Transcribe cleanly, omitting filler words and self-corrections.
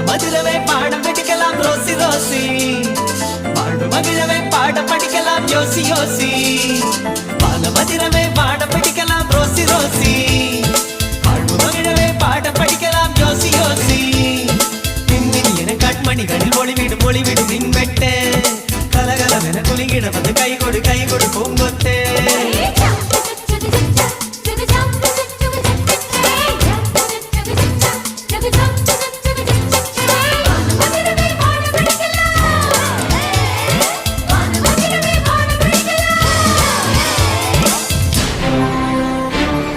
மதுரவை பாடம் படிக்கலாம் Rousey Rousey பாடு மகிழவை பாட படிக்கலாம் யோசி யோசி பால மதுரவை பாட படிக்கலாம்